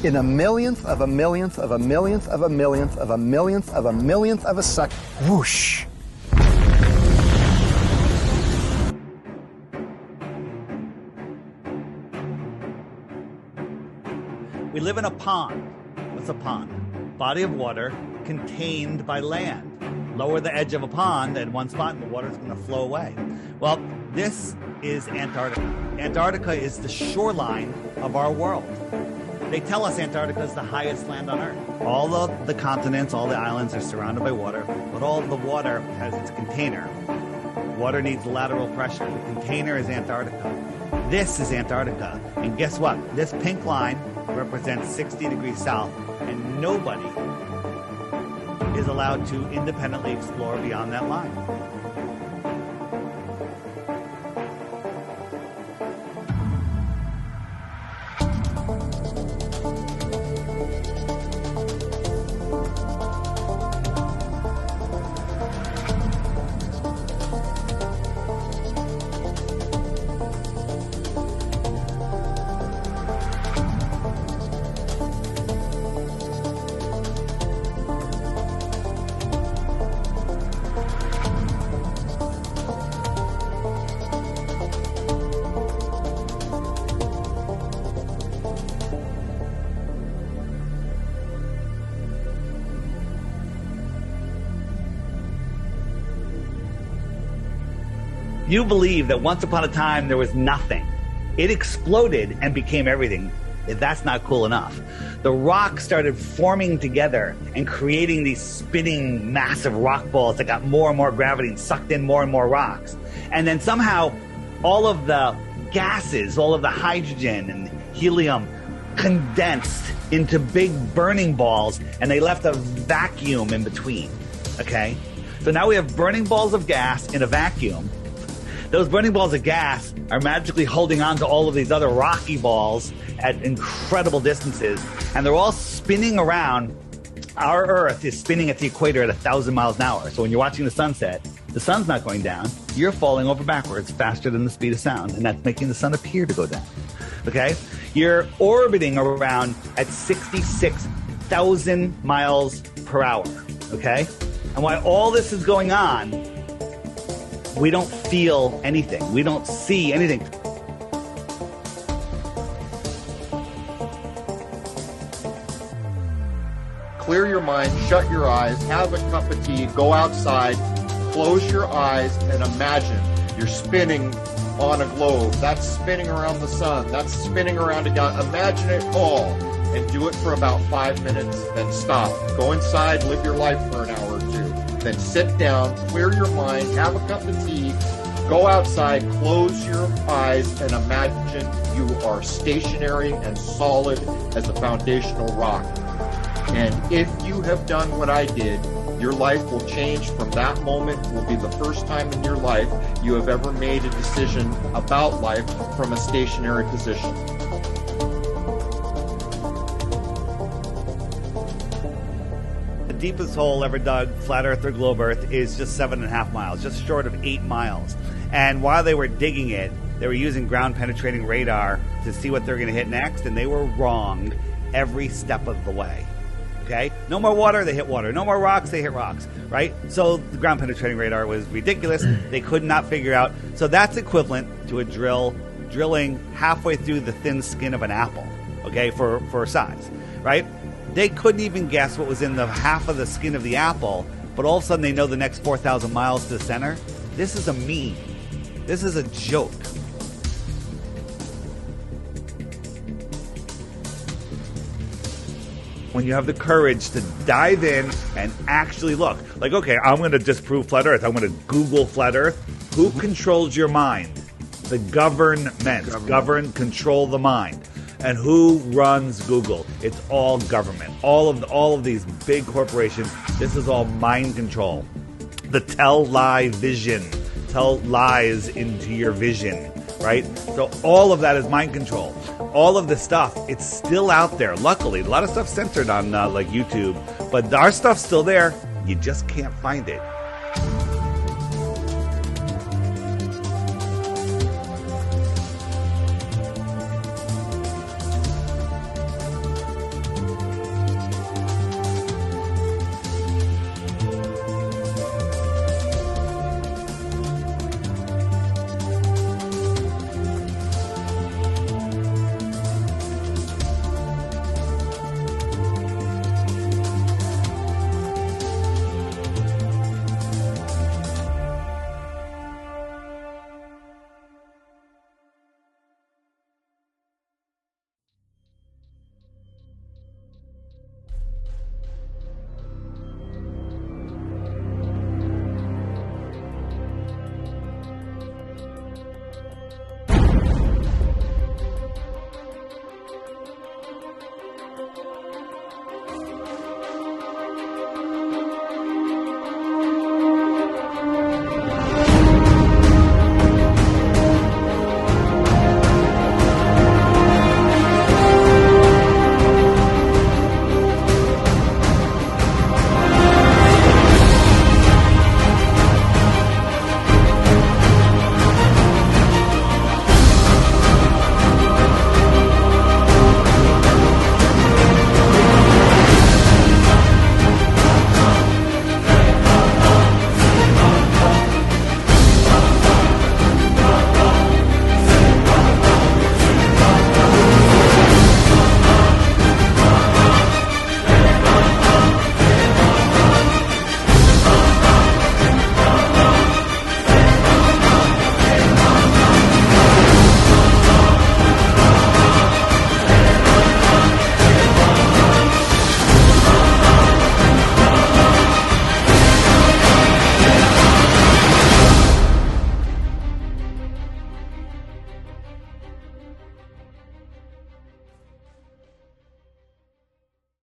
in a millionth of a millionth of a millionth of a millionth of a millionth of a millionth of a second. Whoosh. We live in a pond. What's a pond? Body of water contained by land. Lower the edge of a pond at one spot and the water's going to flow away. Well, this is Antarctica. Antarctica is the shoreline of our world. They tell us Antarctica is the highest land on Earth. All of the continents, all the islands are surrounded by water, but all of the water has its container. Water needs lateral pressure. The container is Antarctica. This is Antarctica. And guess what? This pink line represents 60 degrees south, and nobody is allowed to independently explore beyond that line. You believe that once upon a time there was nothing. It exploded and became everything. That's not cool enough. The rocks started forming together and creating these spinning massive rock balls that got more and more gravity and sucked in more and more rocks. And then somehow all of the gases, all of the hydrogen and helium condensed into big burning balls, and they left a vacuum in between. Okay? So now we have burning balls of gas in a vacuum. Those burning balls of gas are magically holding on to all of these other rocky balls at incredible distances, and they're all spinning around. Our Earth is spinning at the equator at 1,000 miles an hour. So when you're watching the sunset, the sun's not going down. You're falling over backwards faster than the speed of sound, and that's making the sun appear to go down. Okay? You're orbiting around at 66,000 miles per hour. Okay? And while all this is going on, we don't feel anything. We don't see anything. Clear your mind, shut your eyes, have a cup of tea, go outside, close your eyes, and imagine you're spinning on a globe. That's spinning around the sun. That's spinning around a guy. Imagine it all and do it for about 5 minutes, then stop. Go inside, live your life for an hour or two. Then sit down, clear your mind, have a cup of tea, go outside, close your eyes, and imagine you are stationary and solid as a foundational rock. And if you have done what I did, your life will change from that moment. Will be the first time in your life you have ever made a decision about life from a stationary position. The deepest hole ever dug, flat Earth or globe Earth, is just 7.5 miles, just short of 8 miles. And while they were digging it, they were using ground-penetrating radar to see what they're going to hit next, and they were wrong every step of the way. Okay? No more water, they hit water. No more rocks, they hit rocks. Right? So the ground-penetrating radar was ridiculous. They could not figure out. So that's equivalent to a drilling halfway through the thin skin of an apple. Okay? For size. Right? They couldn't even guess what was in the half of the skin of the apple, but all of a sudden they know the next 4,000 miles to the center. This is a meme. This is a joke. When you have the courage to dive in and actually look, like, okay, I'm going to disprove flat Earth. I'm going to Google flat Earth. Who controls your mind? The government. Control the mind. And who runs Google? It's all government. All of these big corporations. This is all mind control. The tell lies into your vision, right? So all of that is mind control. All of the stuff, it's still out there. Luckily, a lot of stuff censored on like YouTube, but our stuff's still there. You just can't find it.